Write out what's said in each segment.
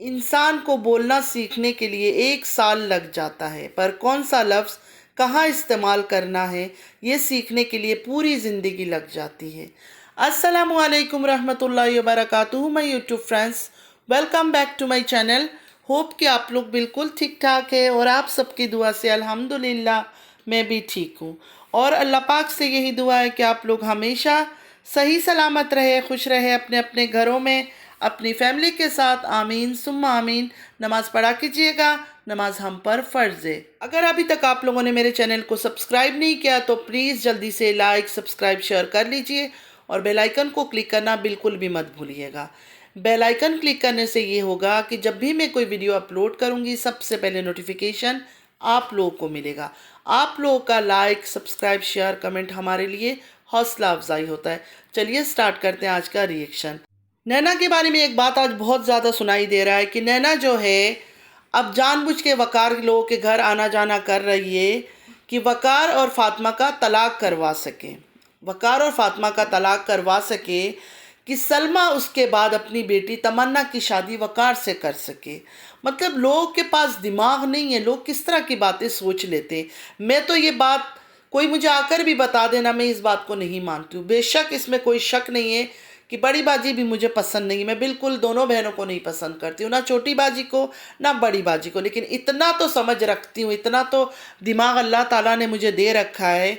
इंसान को बोलना सीखने के लिए 1 साल लग जाता है, पर कौन सा लफ्ज़ कहाँ इस्तेमाल करना है ये सीखने के लिए पूरी ज़िंदगी लग जाती है। अस्सलामु अलैकुम रहमतुल्लाहि व बरकातुहू my YouTube friends, welcome back to my channel. Hope कि आप लोग बिल्कुल ठीक ठाक है और आप सबकी दुआ से अल्हम्दुलिल्लाह मैं भी ठीक हूँ। और अल्लाह पाक से यही दुआ है कि आप लोग हमेशा सही सलामत रहे, खुश रहे अपने अपने घरों में अपनी फैमिली के साथ। आमीन सुम्मा आमीन। नमाज़ पढ़ा कीजिएगा, नमाज हम पर फ़र्ज़ है। अगर अभी तक आप लोगों ने मेरे चैनल को सब्सक्राइब नहीं किया तो प्लीज़ जल्दी से लाइक सब्सक्राइब शेयर कर लीजिए और बेल आइकन को क्लिक करना बिल्कुल भी मत भूलिएगा। बेल आइकन क्लिक करने से ये होगा कि जब भी मैं कोई वीडियो अपलोड करूँगी सबसे पहले नोटिफिकेशन आप लोगों को मिलेगा। आप लोगों का लाइक सब्सक्राइब शेयर कमेंट हमारे लिए हौसला अफजाई होता है। चलिए स्टार्ट करते हैं आज का रिएक्शन। नैना के बारे में एक बात आज बहुत ज़्यादा सुनाई दे रहा है कि नैना जो है अब जानबूझ के वकार लोगों के घर आना जाना कर रही है कि वकार और फातिमा का तलाक करवा सके, वकार और फातिमा का तलाक करवा सके कि सलमा उसके बाद अपनी बेटी तमन्ना की शादी वकार से कर सके। मतलब लोगों के पास दिमाग नहीं है, लोग किस तरह की बातें सोच लेते हैं। मैं तो ये बात कोई मुझे आकर भी बता देना, मैं इस बात को नहीं मानती हूँ। बेशक इसमें कोई शक नहीं है कि बड़ी बाजी भी मुझे पसंद नहीं, मैं बिल्कुल दोनों बहनों को नहीं पसंद करती हूँ, ना छोटी बाजी को ना बड़ी बाजी को। लेकिन इतना तो समझ रखती हूँ, इतना तो दिमाग अल्लाह ताला ने मुझे दे रखा है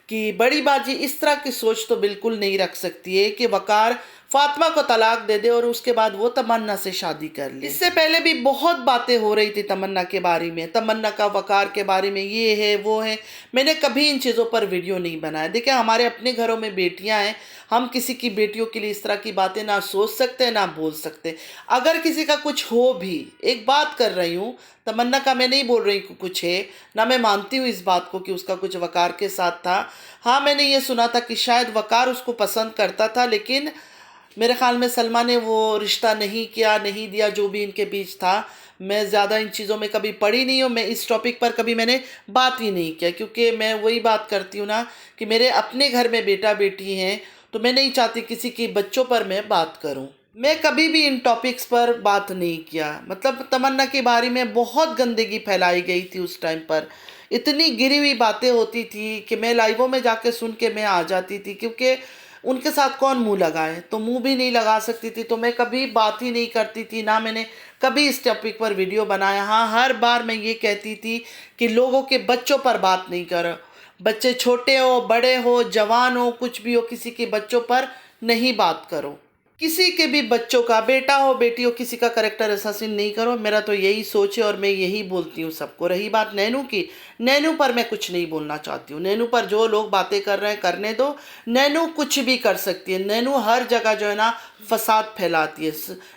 कि बड़ी बाजी इस तरह की सोच तो बिल्कुल नहीं रख सकती है कि वकार फातिमा को तलाक दे दे और उसके बाद वो तमन्ना से शादी कर ले। इससे पहले भी बहुत बातें हो रही थी तमन्ना के बारे में, तमन्ना का वकार के बारे में, ये है वो है। मैंने कभी इन चीज़ों पर वीडियो नहीं बनाया। देखिए हमारे अपने घरों में बेटियां हैं, हम किसी की बेटियों के लिए इस तरह की बातें ना सोच सकते ना बोल सकते। अगर किसी का कुछ हो भी, एक बात कर रही हूँ, तमन्ना का मैं नहीं बोल रही कि कुछ है ना, मैं मानती हूँ इस बात को कि उसका कुछ वकार के साथ था। हाँ मैंने ये सुना था कि शायद वकार उसको पसंद करता था, लेकिन मेरे ख्याल में सलमा ने वो रिश्ता नहीं किया, नहीं दिया, जो भी इनके बीच था। मैं ज़्यादा इन चीज़ों में कभी पढ़ी नहीं हूँ, मैं इस टॉपिक पर कभी मैंने बात ही नहीं किया, क्योंकि मैं वही बात करती हूँ ना कि मेरे अपने घर में बेटा बेटी हैं, तो मैं नहीं चाहती किसी के बच्चों पर मैं बात करूँ। मैं कभी भी इन टॉपिक्स पर बात नहीं किया। मतलब तमन्ना के बारे में बहुत गंदगी फैलाई गई थी उस टाइम पर, इतनी गिरी हुई बातें होती थी कि मैं लाइवों में जाके सुन के मैं आ जाती थी, क्योंकि उनके साथ कौन मुंह लगाए, तो मुंह भी नहीं लगा सकती थी, तो मैं कभी बात ही नहीं करती थी, ना मैंने कभी इस टॉपिक पर वीडियो बनाया। हाँ हर बार मैं ये कहती थी कि लोगों के बच्चों पर बात नहीं करो, बच्चे छोटे हो बड़े हो जवान हो कुछ भी हो, किसी के बच्चों पर नहीं बात करो। किसी के भी बच्चों का, बेटा हो बेटी हो, किसी का करेक्टर असासिन नहीं करो। मेरा तो यही सोच है और मैं यही बोलती हूँ सबको। रही बात नैनू की, नैनू पर मैं कुछ नहीं बोलना चाहती हूँ। नैनू पर जो लोग बातें कर रहे हैं करने दो, नैनू कुछ भी कर सकती है। नैनू हर जगह जो है ना फसाद फैलाती है,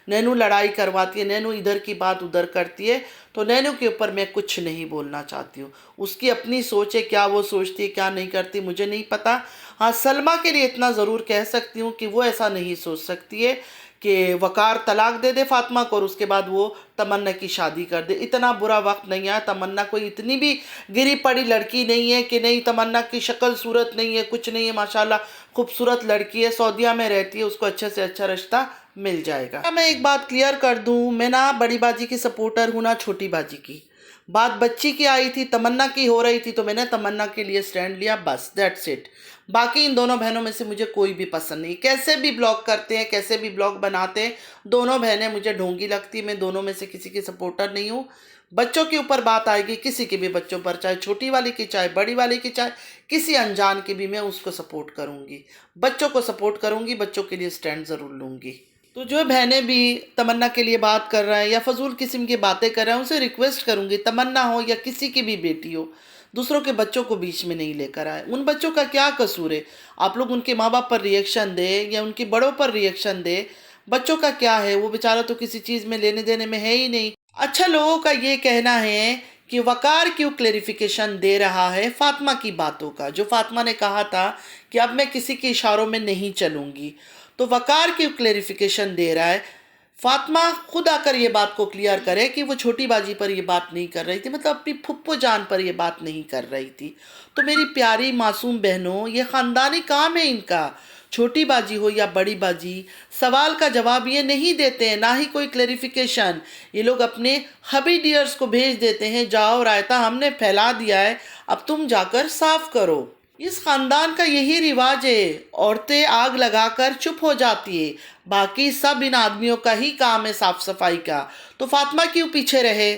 नैनू लड़ाई करवाती है, नैनू इधर की बात उधर करती है। तो नैनू के ऊपर मैं कुछ नहीं बोलना चाहती हूँ, उसकी अपनी सोच है, क्या वो सोचती है क्या नहीं करती मुझे नहीं पता। हाँ सलमा के लिए इतना ज़रूर कह सकती हूँ कि वो ऐसा नहीं सोच सकती है कि वकार तलाक दे दे फातिमा को और उसके बाद वो तमन्ना की शादी कर दे। इतना बुरा वक्त नहीं आया, तमन्ना कोई इतनी भी गिरी पड़ी लड़की नहीं है कि नहीं, तमन्ना की शक्ल सूरत नहीं है, कुछ नहीं है, माशाल्लाह खूबसूरत लड़की है, सऊदीया में रहती है, उसको अच्छे से अच्छा रिश्ता मिल जाएगा। मैं एक बात क्लियर कर दूं, मैं ना बड़ी बाजी की सपोर्टर हूँ ना छोटी बाजी की। बात बच्ची की आई थी, तमन्ना की हो रही थी, तो मैंने तमन्ना के लिए स्टैंड लिया, बस दैट्स इट। बाकी इन दोनों बहनों में से मुझे कोई भी पसंद नहीं, कैसे भी ब्लॉग करते हैं कैसे भी ब्लॉग बनाते हैं, दोनों बहनें मुझे ढोंगी लगती है। मैं दोनों में से किसी की सपोर्टर नहीं हूँ। बच्चों के ऊपर बात आएगी, किसी के भी बच्चों पर, चाहे छोटी वाली की चाहे बड़ी वाली की, चाहे किसी अनजान की भी, मैं उसको सपोर्ट करूँगी, बच्चों को सपोर्ट करूँगी, बच्चों के लिए स्टैंड ज़रूर लूँगी। तो जो बहनें भी तमन्ना के लिए बात कर रहे हैं या फजूल किस्म की बातें कर रहे हैं, उनसे रिक्वेस्ट करूंगी, तमन्ना हो या किसी की भी बेटी हो, दूसरों के बच्चों को बीच में नहीं लेकर आए। उन बच्चों का क्या कसूर है? आप लोग उनके माँ बाप पर रिएक्शन दे या उनके बड़ों पर रिएक्शन दे, बच्चों का क्या है? वो बेचारा तो किसी चीज़ में लेने देने में है ही नहीं। अच्छा लोगों का ये कहना है कि वकार क्यों क्लेरिफिकेशन दे रहा है फातिमा की बातों का, जो फातिमा ने कहा था कि अब मैं किसी के इशारों में नहीं चलूंगी, तो वकार क्यों क्लेरिफिकेशन दे रहा है? फातिमा खुद आकर ये बात को क्लियर करे कि वो छोटी बाजी पर ये बात नहीं कर रही थी, मतलब अपनी फुप्पो जान पर ये बात नहीं कर रही थी। तो मेरी प्यारी मासूम बहनों, ये ख़ानदानी काम है इनका, छोटी बाजी हो या बड़ी बाजी, सवाल का जवाब ये नहीं देते हैं, ना ही कोई क्लेरिफिकेशन। ये लोग अपने हबी डियर्स को भेज देते हैं, जाओ रायता हमने फैला दिया है, अब तुम जाकर साफ करो। इस खानदान का यही रिवाज है, औरतें आग लगाकर चुप हो जाती है, बाकी सब इन आदमियों का ही काम है साफ सफाई का। तो फातिमा क्यों पीछे रहे?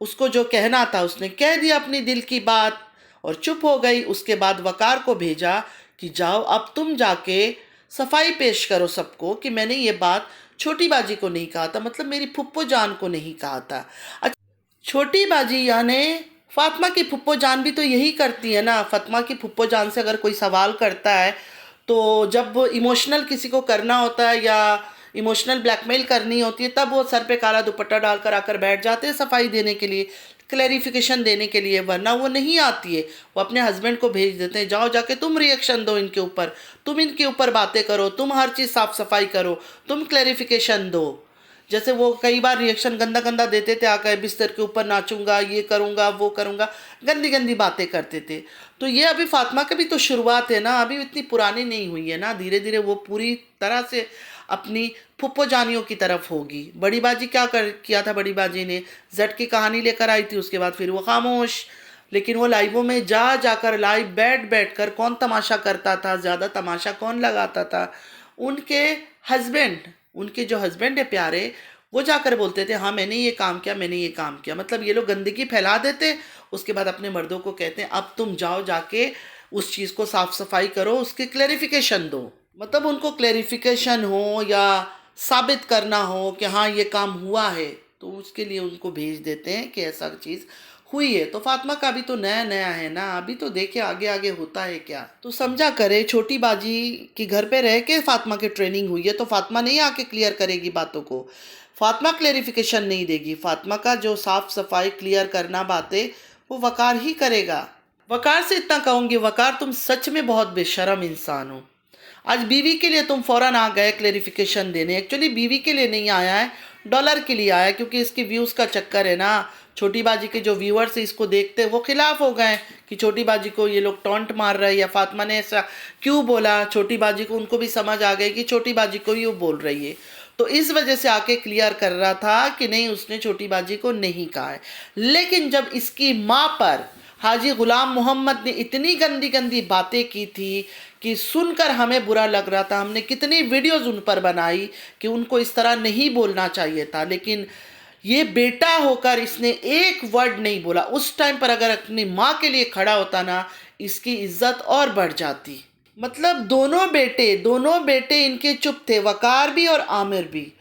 उसको जो कहना था उसने कह दिया अपनी दिल की बात और चुप हो गई। उसके बाद वकार को भेजा कि जाओ अब तुम जाके सफाई पेश करो सबको कि मैंने ये बात छोटी बाजी को नहीं कहा था, मतलब मेरी फुप्पो जान को नहीं कहा था। अच्छा, छोटी बाजी यानी फातिमा की फुप्पो जान भी तो यही करती है ना। फातिमा की फुप्पो जान से अगर कोई सवाल करता है तो जब इमोशनल किसी को करना होता है या इमोशनल ब्लैकमेल करनी होती है, तब वो सर पे काला दुपट्टा डालकर आकर बैठ जाते हैं सफाई देने के लिए, क्लैरिफिकेशन देने के लिए, वरना वो नहीं आती है। वो अपने हस्बैंड को भेज देते हैं, जाओ जाके तुम रिएक्शन दो इनके ऊपर, तुम इनके ऊपर बातें करो, तुम हर चीज़ साफ सफाई करो, तुम क्लैरिफिकेशन दो। जैसे वो कई बार रिएक्शन गंदा गंदा देते थे, आकर बिस्तर के ऊपर नाचूंगा, ये करूंगा, वो करूंगा, गंदी गंदी बातें करते थे। तो ये अभी फातिमा की भी तो शुरुआत है ना, अभी इतनी पुरानी नहीं हुई है ना, धीरे धीरे वो पूरी तरह से अपनी फुप्पो जानियों की तरफ होगी। बड़ी बाजी क्या कर किया था? बड़ी बाजी ने जट की कहानी लेकर आई थी, उसके बाद फिर वो खामोश। लेकिन वो लाइवों में जा जाकर लाइव बैठ कर कौन तमाशा करता था, ज़्यादा तमाशा कौन लगाता था? उनके हस्बैंड, उनके जो हस्बैंड है प्यारे, वो जाकर बोलते थे हाँ मैंने ये काम किया, मैंने ये काम किया। मतलब ये लोग गंदगी फैला देते, उसके बाद अपने मर्दों को कहते हैं अब तुम जाओ जाके उस चीज़ को साफ सफाई करो, उसके क्लैरिफिकेशन दो। मतलब उनको क्लैरिफिकेशन हो या साबित करना हो कि हाँ ये काम हुआ है, तो उसके लिए उनको भेज देते हैं कि ऐसा चीज़ हुई है। तो फातिमा का अभी तो नया नया है ना, अभी तो देखे आगे आगे होता है क्या। तो समझा करे, छोटी बाजी की घर पे रह के फातिमा की ट्रेनिंग हुई है, तो फातिमा नहीं आके क्लियर करेगी बातों को, फातिमा क्लेरिफिकेशन नहीं देगी। फातिमा का जो साफ सफाई क्लियर करना बातें वो वकार ही करेगा। वकार से इतना कहूँगी, वकार तुम सच में बहुत बेशरम इंसान हो। आज बीवी के लिए तुम फौरन आ गए क्लेरिफिकेशन देने। एक्चुअली बीवी के लिए नहीं आया है, डॉलर के लिए आया है, क्योंकि इसकी व्यूज़ का चक्कर है ना। छोटी बाजी के जो व्यूअर्स इसको देखते वो खिलाफ हो गए कि छोटी बाजी को ये लोग टॉन्ट मार रहे हैं या फातिमा ने ऐसा क्यों बोला छोटी बाजी को। उनको भी समझ आ गई कि छोटी बाजी को ही वो बोल रही है, तो इस वजह से आके क्लियर कर रहा था कि नहीं उसने छोटी बाजी को नहीं कहा है। लेकिन जब इसकी माँ पर हाजी गुलाम मोहम्मद ने इतनी गंदी गंदी बातें की थी कि सुनकर हमें बुरा लग रहा था, हमने कितनी वीडियोज़ उन पर बनाई कि उनको इस तरह नहीं बोलना चाहिए था, लेकिन ये बेटा होकर इसने एक वर्ड नहीं बोला। उस टाइम पर अगर अपनी माँ के लिए खड़ा होता ना, इसकी इज्जत और बढ़ जाती। मतलब दोनों बेटे इनके चुप थे, वकार भी और आमिर भी।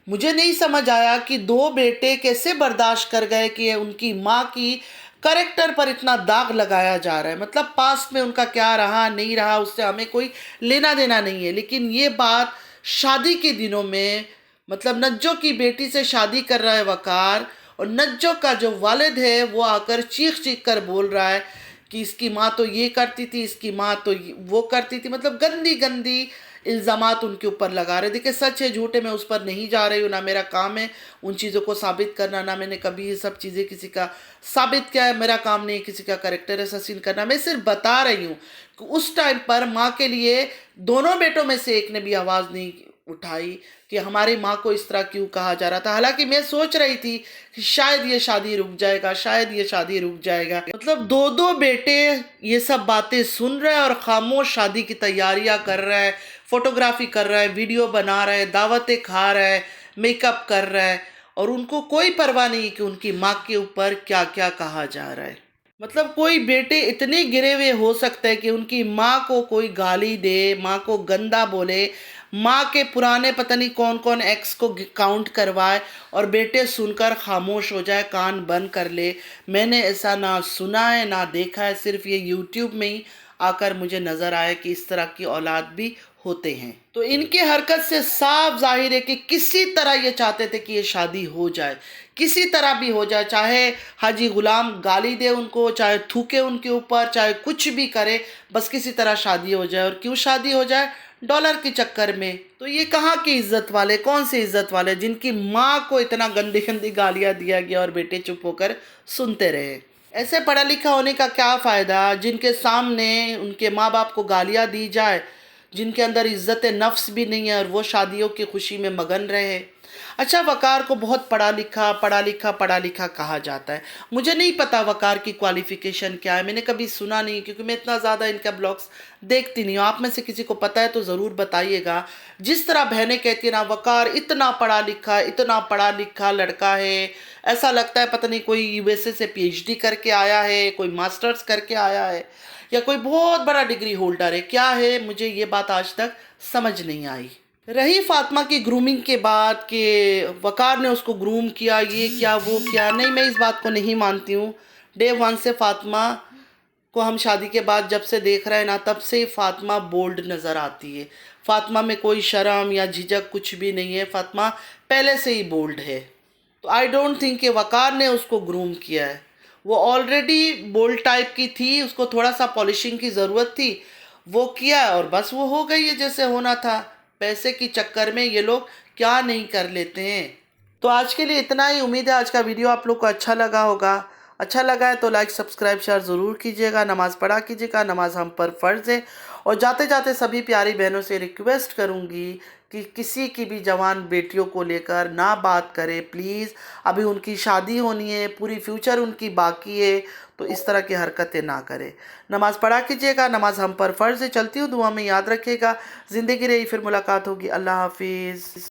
मुझे नहीं समझ आया कि दो बेटे कैसे बर्दाश्त कर गए कि उनकी माँ की करेक्टर पर इतना दाग लगाया जा रहा है। मतलब पास्ट में उनका क्या रहा नहीं रहा उससे हमें कोई लेना देना नहीं है, लेकिन ये बात शादी के दिनों में, मतलब नज्जो की बेटी से शादी कर रहा है वकार, और नज्जो का जो वालिद है वो आकर चीख चीख कर बोल रहा है कि इसकी माँ तो ये करती थी, इसकी माँ तो वो करती थी। मतलब गंदी गंदी इल्ज़ामात उनके ऊपर लगा रहे। देखिए सच है झूठे मैं उस पर नहीं जा रही हूँ, ना मेरा काम है उन चीज़ों को साबित करना, ना मैंने कभी ये सब चीज़ें किसी का साबित किया है। मेरा काम नहीं है किसी का कैरेक्टर असैसिन करना, मैं सिर्फ बता रही हूँ कि उस टाइम पर माँ के लिए दोनों बेटों में से एक ने भी आवाज़ नहीं उठाई कि हमारी माँ को इस तरह क्यों कहा जा रहा था। हालांकि मैं सोच रही थी कि शायद ये शादी रुक जाएगा, शायद ये शादी रुक जाएगा। मतलब दो बेटे ये सब बातें सुन रहे हैं और खामोश शादी की तैयारियां कर रहा है, फोटोग्राफी कर रहा है, वीडियो बना रहा है, दावतें खा रहा है, मेकअप कर रहा है, और उनको कोई परवाह नहीं कि उनकी माँ के ऊपर क्या क्या कहा जा रहा है। मतलब कोई बेटे इतने गिरे हुए हो सकते हैं कि उनकी माँ को कोई गाली दे, माँ को गंदा बोले, माँ के पुराने पता नहीं कौन कौन एक्स को काउंट करवाए और बेटे सुनकर खामोश हो जाए, कान बंद कर ले। मैंने ऐसा ना सुना है ना देखा है, सिर्फ ये यूट्यूब में ही आकर मुझे नज़र आया कि इस तरह की औलाद भी होते हैं। तो इनके हरकत से साफ जाहिर है कि किसी तरह ये चाहते थे कि ये शादी हो जाए, किसी तरह भी हो जाए, चाहे हाजी गुलाम गाली दे उनको, चाहे थूके उनके ऊपर, चाहे कुछ भी करे, बस किसी तरह शादी हो जाए। और क्यों शादी हो जाए? डॉलर के चक्कर में। तो ये कहाँ की इज्जत वाले, कौन सी इज्जत वाले जिनकी माँ को इतना गंदी गंदी गालियाँ दिया गया और बेटे चुप होकर सुनते रहे। ऐसे पढ़ा लिखा होने का क्या फ़ायदा जिनके सामने उनके माँ बाप को गालियाँ दी जाए जिनके अंदर इज्जत नफ्स भी नहीं है और वो शादियों की खुशी में मगन रहे। अच्छा, वकार को बहुत पढ़ा लिखा कहा जाता है। मुझे नहीं पता वकार की क्वालिफिकेशन क्या है, मैंने कभी सुना नहीं, क्योंकि मैं इतना ज़्यादा इनका ब्लॉग्स देखती नहीं हूँ। आप में से किसी को पता है तो ज़रूर बताइएगा। जिस तरह बहनें कहती है ना, वकार इतना पढ़ा लिखा लड़का है, ऐसा लगता है पता नहीं कोई यूएसए से पीएचडी करके आया है, कोई मास्टर्स करके आया है, या कोई बहुत बड़ा डिग्री होल्डर है। क्या है, मुझे ये बात आज तक समझ नहीं आई। रही फातिमा की ग्रूमिंग के बाद कि वकार ने उसको ग्रूम किया, ये क्या वो क्या, नहीं, मैं इस बात को नहीं मानती हूँ। डे वन से फातिमा को हम शादी के बाद जब से देख रहे हैं ना, तब से ही फातिमा बोल्ड नज़र आती है। फातिमा में कोई शर्म या झिझक कुछ भी नहीं है, फातिमा पहले से ही बोल्ड है। तो आई डोंट थिंक कि वकार ने उसको ग्रूम किया है। वो ऑलरेडी बोल्ड टाइप की थी, उसको थोड़ा सा पॉलिशिंग की ज़रूरत थी, वो किया और बस वो हो गई है जैसे होना था। पैसे की चक्कर में ये लोग क्या नहीं कर लेते हैं। तो आज के लिए इतना ही। उम्मीद है आज का वीडियो आप लोग को अच्छा लगा होगा। अच्छा लगा है तो लाइक सब्सक्राइब शेयर ज़रूर कीजिएगा। नमाज़ पढ़ा कीजिएगा, नमाज हम पर फ़र्ज़ है। और जाते जाते सभी प्यारी बहनों से रिक्वेस्ट करूँगी कि किसी की भी जवान बेटियों को लेकर ना बात करें प्लीज़। अभी उनकी शादी होनी है, पूरी फ्यूचर उनकी बाकी है, तो इस तरह की हरकतें ना करें। नमाज़ पढ़ा कीजिएगा, नमाज हम पर फ़र्ज़ है। चलती हूँ, दुआ में याद रखिएगा। ज़िंदगी रही फिर मुलाकात होगी। अल्लाह हाफिज़।